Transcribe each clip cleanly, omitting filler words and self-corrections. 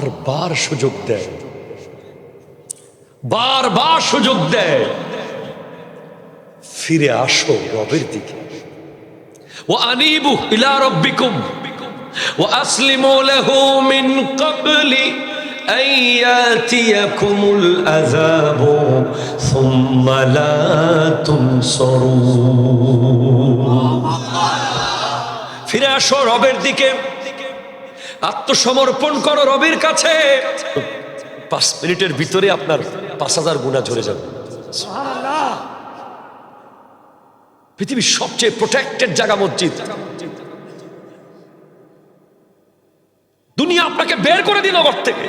বারবার সুযোগ দেয়, বারবার সুযোগ দেয়, ফিরে আসো রবের দিকে। ওয়া আনিবু ইলা রাব্বিকুম ওয়া আসলিমু লাহু মিন ক্বাবলি আন ইয়াতিয়াকুমুল আযাবু সুম্মা লা তুনসারুন। ফিরে আসো রবের দিকে, আত্মসমর্পণ করো রবের কাছে। 5 মিনিটের ভিতরে আপনার 5000 গুনাহ ঝরে যাবে। পৃথিবীর সবচেয়ে প্রোটেক্টেড জায়গা মসজিদ। দুনিয়া আপনাকে বের করে দিল ঘর থেকে,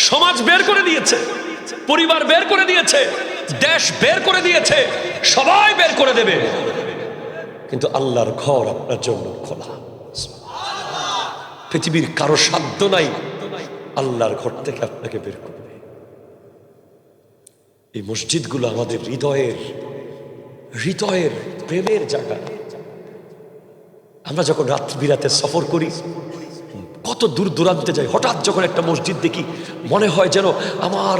সমাজ বের করে দিয়েছে, পরিবার বের করে দিয়েছে, দেশ বের করে দিয়েছে, সবাই বের করে দেবে, কিন্তু আল্লাহর ঘর আপনার জন্য খোলা। পৃথিবীর কারো সাধ্য নাই আল্লাহর ঘর থেকে আপনাকে বের করবে। এই মসজিদগুলো আমাদের হৃদয়ের প্রেমের জায়গা। আমরা যখন রাত্রি বিরাতে সফর করি, কত দূর দূরান্তে যাই, হঠাৎ যখন একটা মসজিদ দেখি মনে হয় যেন আমার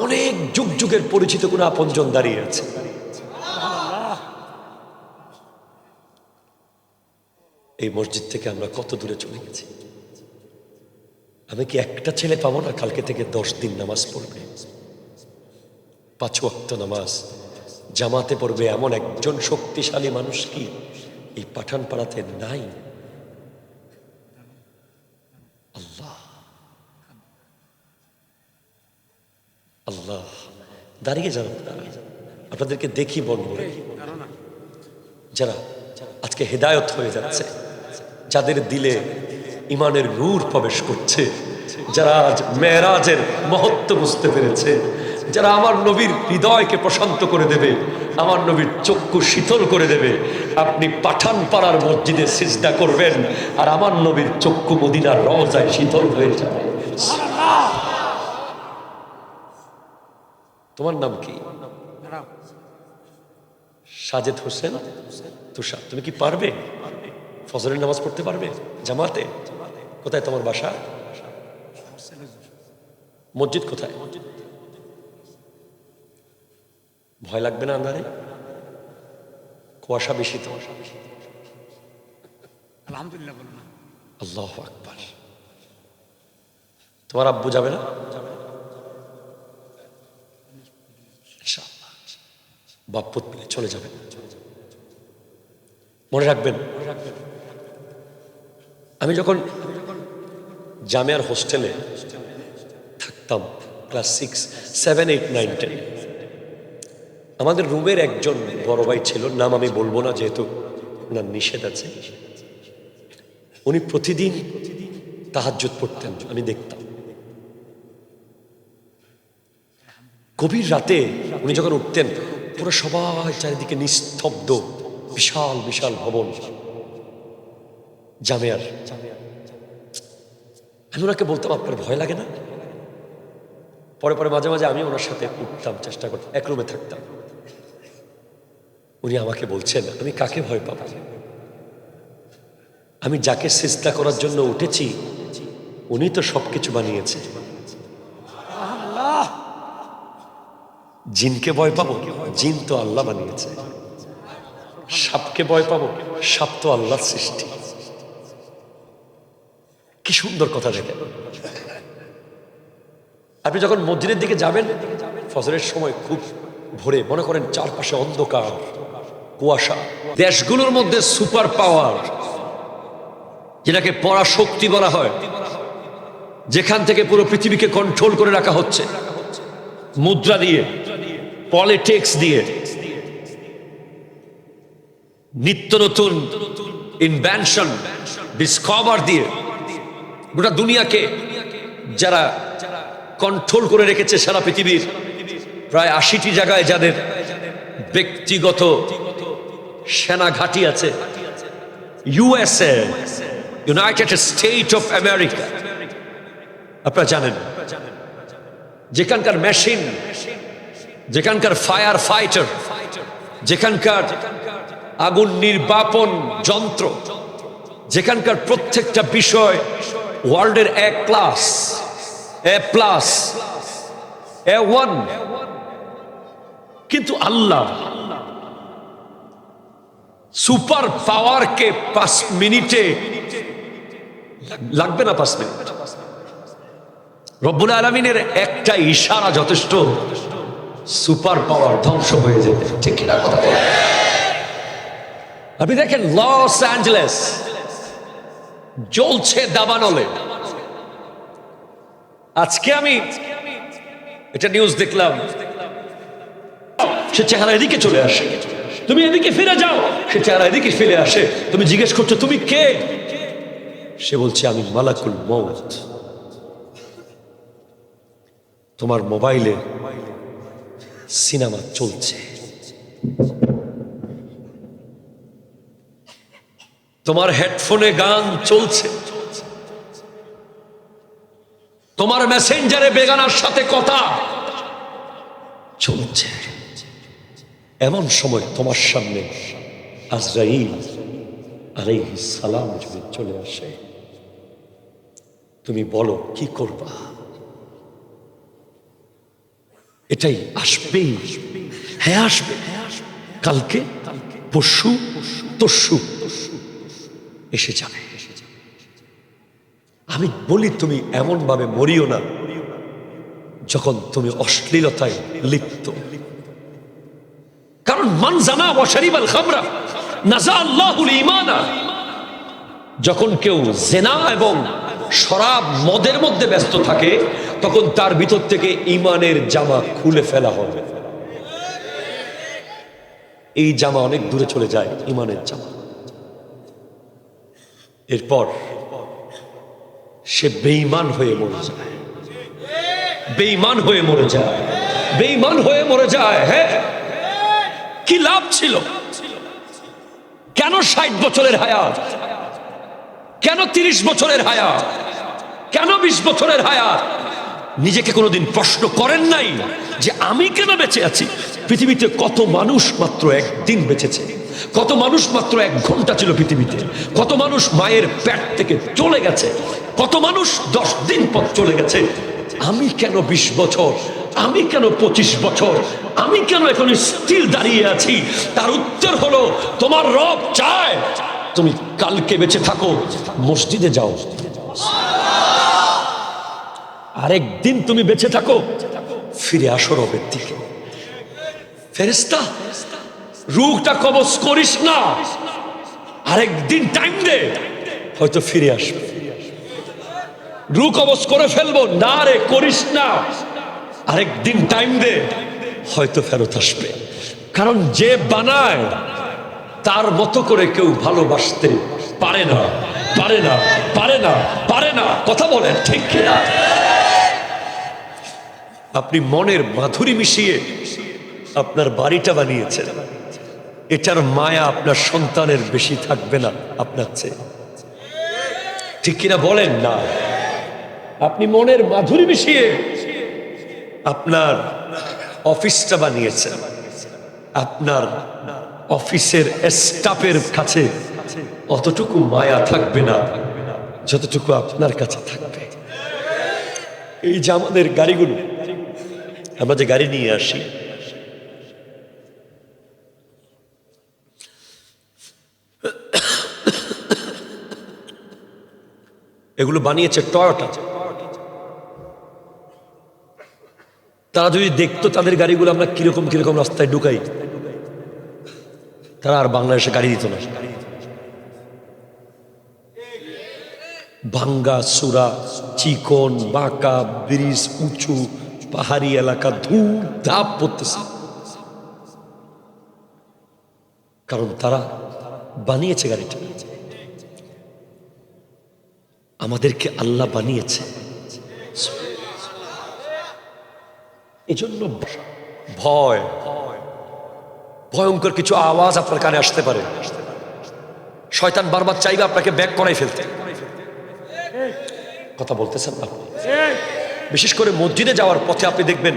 অনেক যুগ যুগের পরিচিত কোনো আপনজন দাঁড়িয়ে আছে। এই মসজিদ থেকে আমরা কত দূরে চলে গেছি। আমি কি একটা ছেলে পাবো না কালকে থেকে 10 দিন নামাজ পড়বে, 5 ওয়াক্ত নামাজ জামাতে পড়বে, এমন একজন শক্তিশালী মানুষ কি এই পাঠানপাড়াতে নাই? আল্লাহ আল্লাহ, দাঁড়িয়ে যান আপনাদেরকে দেখি মন ভরে। যারা আজকে হেদায়ত হয়ে যাচ্ছে, যাদের দিলে ইমানের নূর প্রবেশ করছে, যারা আজ মেরাজের মহত্ব বুঝতে পেরেছে, যারা আমার নবীর হৃদয়কে প্রশান্ত করে দেবে, আমার নবীর চক্ষু শীতল করে দেবে। আপনি পাঠানপাড়ার মসজিদে সিজদা করবেন আর আমার নবীর চক্ষু মদিনার রওজায় শীতল হয়ে যাবে। তোমার নাম কি? সাজেদ হোসেন তুষার। তুমি কি পারবে ফজরের নামাজ পড়তে পারবে জামাতে? কোথায় তোমার বাসা? মসজিদ কোথায়? ভয় লাগবে না আন্ধারে? কুয়াশা বেশি তো? আলহামদুলিল্লাহ বলো না। আল্লাহু আকবার। তোমার আব্বু যাবে না? ইনশাআল্লাহ বাপ্পত মিলে চলে যাবে। মনে রাখবেন, আমি যখন জামিয়ার হোস্টেলে থাকতাম, ক্লাস 6, 7, 8, 9, 10, আমাদের রুমের একজন বড় ভাই ছিল, নাম আমি বলবো না যেহেতু ওনার নিষেধ আছে। উনি প্রতিদিন তাহাজ্জুদ পড়তেন, আমি দেখতাম। গভীর রাতে উনি যখন উঠতেন, পুরো সবাই চারিদিকে নিস্তব্ধ, বিশাল বিশাল ভবন জামিয়ার। আমি ওনাকে বলতাম, আপনার ভয় লাগে না? পরে পরে মাঝে মাঝে আমি ওনার সাথে উঠতাম, চেষ্টা করতাম, এক রুমে থাকতাম। উনি আমাকে বলছেন, আমি কাকে ভয় পাবো? আমি যাকে সিজদা করার জন্য উঠেছি উনি তো সবকিছু বানিয়েছে। জিনকে ভয় পাবো? জিন তো আল্লাহ বানিয়েছে। সাপকে ভয় পাবো? সাপ তো আল্লাহর সৃষ্টি। কি সুন্দর কথা দেখেন। আপনি যখন মসজিদের দিকে যাবেন ফজরের সময়, খুব ভোরে, মনে করেন চারপাশে অন্ধকার, কুয়াশা। দেশগুলোর মধ্যে সুপার পাওয়ার, যেটাকে পরাশক্তি বলা হয়, যেখান থেকে পুরো পৃথিবীকে কন্ট্রোল করে রাখা হচ্ছে, মুদ্রা দিয়ে, পলিটিক্স দিয়ে, নিত্য নতুন ইনভেনশন, ডিসকভার দিয়ে গোটা দুনিয়াকে যারা কন্ট্রোল করে রেখেছে, সারা পৃথিবীর প্রায় 80টি জায়গায় যাদের ব্যক্তিগত সেনা ঘাঁটি আছে, USA, United state of America, আপনারা জানেন, যেখানকার মেশিন, যেখানকার ফায়ার ফাইটার, যেখানকার আগুন নির্বাপন যন্ত্র, যেখানকার প্রত্যেকটা বিষয় ওয়ার্ল্ডের এক ক্লাস, A+, A1, কিন্তু আল্লাহ সুপার পাওয়ারকে 5 মিনিটে লাগবে না, 5 মিনিট রব্বুল আলামিনের একটা ইশারা যথেষ্ট সুপার পাওয়ার ধ্বংস হয়ে যেতে। ঠিক কিনা কথা বলেন? আপনি দেখেন লস অ্যাঞ্জেলেস জ্বলছে দাবানলে। আজকে আমি এটা নিউজ দেখলাম, সে চেহারা এদিকে চলে আসে, তুমি এদিকে ফিরে যাও, সে চেহারা এদিকে ফিরে আসে। তুমি জিজ্ঞেস করছো তুমি কে? সে বলছে আমি মালাকুল মউত। তোমার মোবাইলে সিনেমা চলছে, তোমার হেডফোনে গান চলছে, তোমার মেসেঞ্জারে বেগানার সাথে কথা চলছে। এমন সময় তোমার সামনে আজরাইল আলাইহিস সালাম যদি চলে আসে, তুমি বলো কি করবা? এটাই আসবেই, হ্যাঁ আসবে, কালকে পরশু তরশু এসে যাবে। আমি বলি তুমি এমন ভাবে মরিও না যখন তুমি অশ্লীলতায় লিপ্ত। কারণ মান জানা ওয়া শারিবাল খামরা নাজা আল্লাহুল ঈমানা। যখন কেউ জেনা এবং শরাব মদের মধ্যে ব্যস্ত থাকে, তখন তার ভিতর থেকে ঈমানের জামা খুলে ফেলা হবে। এই জামা অনেক দূরে চলে যায়, ঈমানের জামা। এরপর সে বেঈমান হয়ে মরে যায়, বেঈমান হয়ে মরে যায়, বেঈমান হয়ে মরে যায়। হ্যাঁ, কি লাভ ছিল? কেন 60 বছরের হায়াত? কেন 30 বছরের হায়াত? কেন 20 বছরের হায়াত? নিজেকে কোনোদিন প্রশ্ন করেন নাই যে আমি কেন বেঁচে আছি? পৃথিবীতে কত মানুষ মাত্র একদিন বেঁচেছে, কত মানুষ মাত্র 1 ঘন্টা ছিল পৃথিবীতে, কত মানুষ মায়ের পেট থেকে চলে গেছে, কত মানুষ 10 দিন পর চলে গেছে। আমি কেন 20 বছর, আমি কেন 25 বছর, আমি কেন এখন স্টিল দাঁড়িয়ে আছি? তার উত্তর হলো তোমার রব চায় তুমি কালকে বেঁচে থাকো, মসজিদে যাও। আরেকদিন তুমি বেঁচে থাকো, ফিরে আসো রবের দিকে। ফেরেশতা, রূহটা কবজ করিস না, আরেকদিন টাইম দে, হয়তো ফিরে আসবে। রূহ কবজ করে ফেলবো না, রে করিস না, আরেকদিন টাইম দে, হয়তো ফেরত আসবে। কারণ যে বানায় তার মতো করে কেউ ভালোবাসতে পারে না, পারে না, পারে না, পারে না। কথা বলেন ঠিক কিনা? আপনি মনের মাধুরী মিশিয়ে আপনার বাড়িটা বানিয়েছেন, এটার মায়া আপনার সন্তানের বেশি থাকবে না আপনার চেয়ে। ঠিক কিনা বলেন না? আপনি মনের মাধুরী মিশিয়ে আপনার অফিসটা বানিয়েছেন, আপনার অফিসের স্টাফের কাছে অতটুকু মায়া থাকবে না যতটুকু আপনার কাছে থাকবে। এই যে আমাদের গাড়িগুলো, আমরা যে গাড়ি নিয়ে আসি, এগুলো বানিয়েছে টয়োটা। তারা যদি দেখতো তাদের গাড়িগুলো আমরা কিরকম কিরকম রাস্তায় ঢুকাই, তারা আর বাংলাদেশে গাড়ি দিত না। ভাঙ্গা সুরা, চিকন বাঁকা ব্রিজ, উঁচু পাহাড়ি এলাকা, ধূপ ধাপ পড়তেছে, কারণ তারা বানিয়েছে গাড়িটা। আমাদেরকে আল্লাহ বানিয়েছে, এজন্য ভয়, ভয়ঙ্কর কিছু আওয়াজ আপনার কানে আসতে পারে। শয়তান বারবার চাইবে আপনাকে ব্যাক করাই ফেলতে। কথা বলতেছেন না? বিশেষ করে মসজিদে যাওয়ার পথে আপনি দেখবেন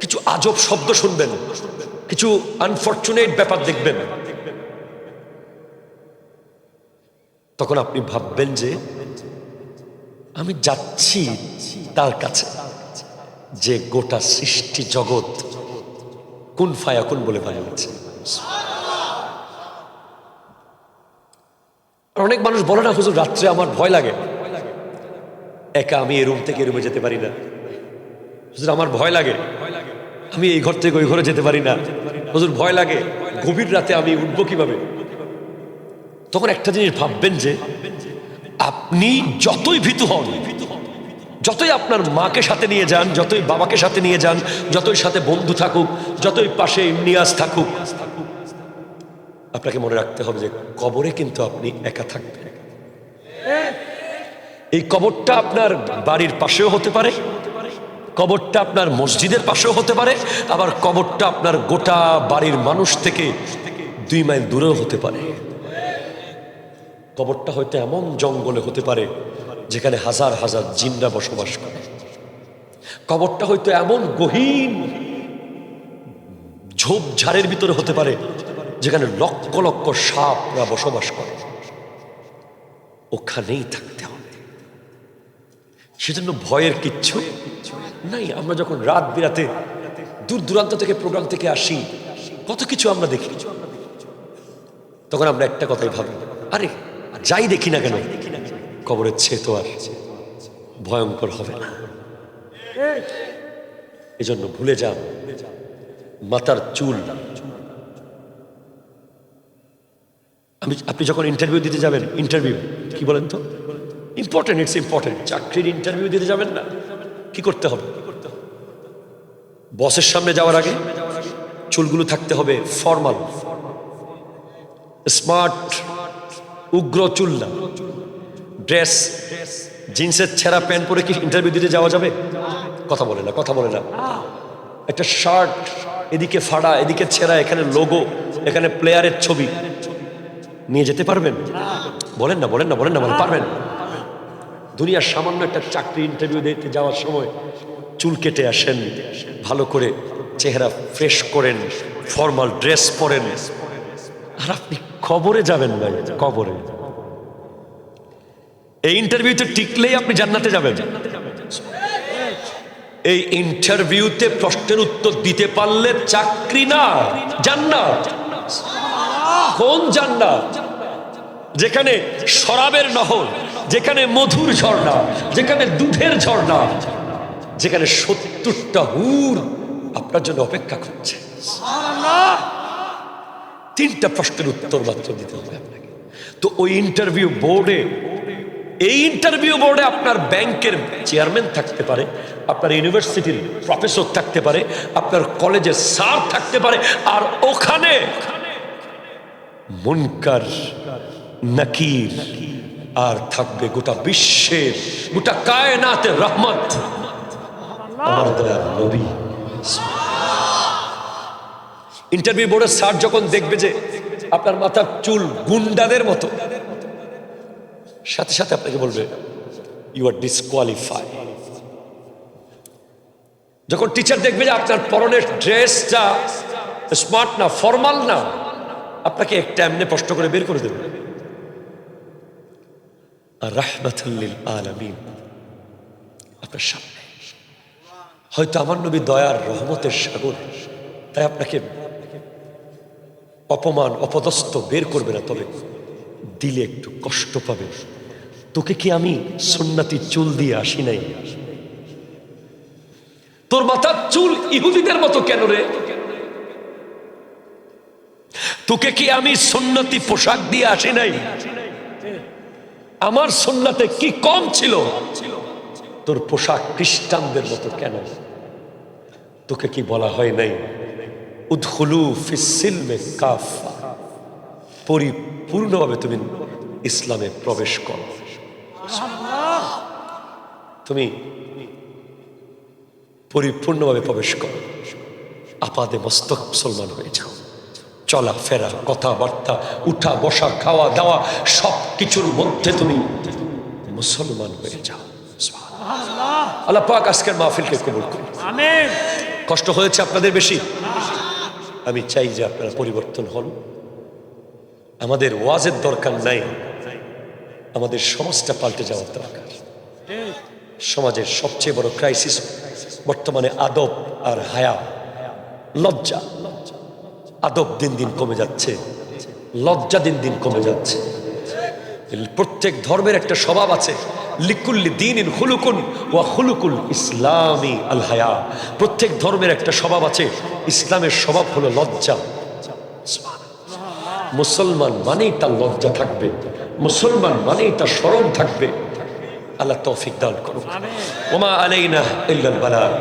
কিছু আজব শব্দ শুনবেন, কিছু আনফরচুনেট ব্যাপার দেখবেন। তখন আপনি ভাববেন যে আমি যাচ্ছি, তার কাছে যে গোটা সৃষ্টি জগৎ কুন ফায়াকুন বলে বানিয়েছে। অনেক মানুষ বলে না, হুজুর রাত্রে আমার ভয় লাগে, একা আমি এই রুম থেকে রুমে যেতে পারি না, হুজুর আমার ভয় লাগে, আমি এই ঘর থেকে ওই ঘরে যেতে পারি না, হুজুর ভয় লাগে, গভীর রাতে আমি উঠবো কিভাবে? তখন একটা জিনিস ভাববেন যে আপনি যতই ভীতু হন, যতই আপনার মাকে সাথে নিয়ে যান, যতই বাবাকে সাথে নিয়ে যান, যতই সাথে বন্ধু থাকুক, যতই পাশে ইমনিয়াজ থাকুক, আপনাকে মনে রাখতে হবে যে কবরে কিন্তু আপনি একা থাকবেন। এই কবরটা আপনার বাড়ির পাশেও হতে পারে, কবরটা আপনার মসজিদের পাশেও হতে পারে, আবার কবরটা আপনার গোটা বাড়ির মানুষ থেকে 2 মাইল দূরেও হতে পারে। কবরটা হয়তো এমন জঙ্গলে হতে পারে যেখানে হাজার হাজার জিনরা বসবাস করে। কবরটা হয়তো এমন গহীন ঝোপঝাড়ের ভিতরে হতে পারে যেখানে লক্ষ লক্ষ সাপরা বসবাস করে। ওখানেই থাকতে হবে, সেজন্য ভয়ের কিচ্ছু নাই। আমরা যখন রাত বিরাতে দূর দূরান্ত থেকে প্রোগ্রাম থেকে আসি, কত কিছু আমরা দেখি, তখন আমরা একটা কথাই ভাবি, আরে যাই দেখি না কেন, কবরের চেয়ে তো আর ভয়ঙ্কর হবে না। এজন্য ভুলে যান মাথার চুল। আপনি যখন ইন্টারভিউ দিতে যাবেন, ইন্টারভিউ কি বলেন তো, ইম্পর্টেন্ট, ইটস ইম্পর্টেন্ট। চাকরির ইন্টারভিউ দিতে যাবেন না, কি করতে হবে? বসের সামনে যাওয়ার আগে চুলগুলো থাকতে হবে ফর্মাল, স্মার্ট, উগ্র চুল না। ড্রেস, জিন্সের ছেঁড়া প্যান্ট পরে কি ইন্টারভিউ দিতে যাওয়া যাবে? কথা বলে না, কথা বলে না। একটা শার্ট এদিকে ফাড়া, এদিকে ছেঁড়া, এখানে লোগো, এখানে প্লেয়ারের ছবি নিয়ে যেতে পারবেন? বলেন না, বলেন না, বলেন না, বলেন পারবেন? দুনিয়ার সামান্য একটা চাকরি ইন্টারভিউ দিতে যাওয়ার সময় চুল কেটে আসেন, ভালো করে চেহারা ফ্রেশ করেন, ফর্মাল ড্রেস পরেন, আর আপনি কবরে যাবেন না। কবরে এই ইন্টারভিউতে টিকলেই আপনি জান্নাতে যাবেন। এই ইন্টারভিউতে প্রশ্নের উত্তর দিতে পারলে চাকরি না, জান্নাত। কোন জান্নাত? যেখানে শরাবের নহর, যেখানে মধুর ঝর্ণা, যেখানে দুধের ঝর্ণা, যেখানে 70টা হুর আপনার জন্য অপেক্ষা করছে। 3টা প্রশ্নের উত্তর মাত্র দিতে হবে আপনাকে। তো ওই ইন্টারভিউ বোর্ডে, এই ইন্টারভিউ বোর্ডে আপনার ব্যাংকের চেয়ারম্যান থাকতে পারে, আপনার ইউনিভার্সিটির প্রফেসর থাকতে পারে, আপনার কলেজের স্যার থাকতে পারে, আর ওখানে মুনকার নাকির, আর থাকবে গোটা বিশ্বের, গোটা কায়নাতের রহমত, আমার দয়ার নবী। ইন্টারভিউ বোর্ডের স্যার যখন দেখবে যে আপনার মাথার চুল গুন্ডাদের মতো, সাথে সাথে আপনাকে বলবে ইউ আর ডিসকোয়ালিফাই। যখন টিচার দেখবে যে আপনার পরনের ড্রেসটা স্মার্ট না, ফর্মাল না, আপনাকে একটা এমনি প্রশ্ন করে বের করে দেবে। আর রাহমাতুল লিল আলামিন আপনার সামনে, হয়তো আমার নবী দয়ার রহমতের সাগর, তাই আপনাকে অপমান অপদস্থ বের করবে না, তবে দিলে একটু কষ্ট পাবে। তোকে কি আমি সুন্নতি চুল দিয়ে আসি নাই? তোর মাথার চুল ইহুদিদের মতো কেন রে? তোকে কি আমি সুন্নতি পোশাক দিয়ে আসি নাই? আমার সুন্নতে কি কম ছিল? তোর পোশাক খ্রিস্টানদের মতো কেন? তোকে কি বলা হয় নাই উদখুলু ফিস সিলমে কাফা, পরিপূর্ণভাবে তুমি ইসলামে প্রবেশ করো, তুমি পরিপূর্ণভাবে প্রবেশ করো, আপাদে মস্তক মুসলমান হয়ে যাও। চলা ফেরা, কথাবার্তা, উঠা বসা, খাওয়া দাওয়া, সব কিছুর মধ্যে তুমি মুসলমান হয়ে যাও। আল্লাহ পাক আজকের মাহফিলকে কবুল করুন। আমিন। কষ্ট হয়েছে আপনাদের বেশি? আমি চাই যে আপনারা পরিবর্তন হন। আমাদের ওয়াজের দরকার নাই, আমাদের সমাজটা পাল্টে যাওয়ার দরকার। সমাজের সবচেয়ে বড় ক্রাইসিস বর্তমানে আদব আর হায়া, লজ্জা। আদব দিন দিন কমে যাচ্ছে, লজ্জা দিন দিন কমে যাচ্ছে। প্রত্যেক ধর্মের একটা স্বভাব আছে, লিকুল্লি দ্বীনিন খুলুকুন ওয়া খুলুকুল ইসলামি আল হায়া। প্রত্যেক ধর্মের একটা স্বভাব আছে, ইসলামের স্বভাব হলো লজ্জা। মুসলমান মানেই তার লজ্জা থাকবে, মুসলমান মানেই তার শরম থাকবে। আল্লাহ তৌফিক দান করুন। ওমা আলাইনা ইল্লাল বালাগ।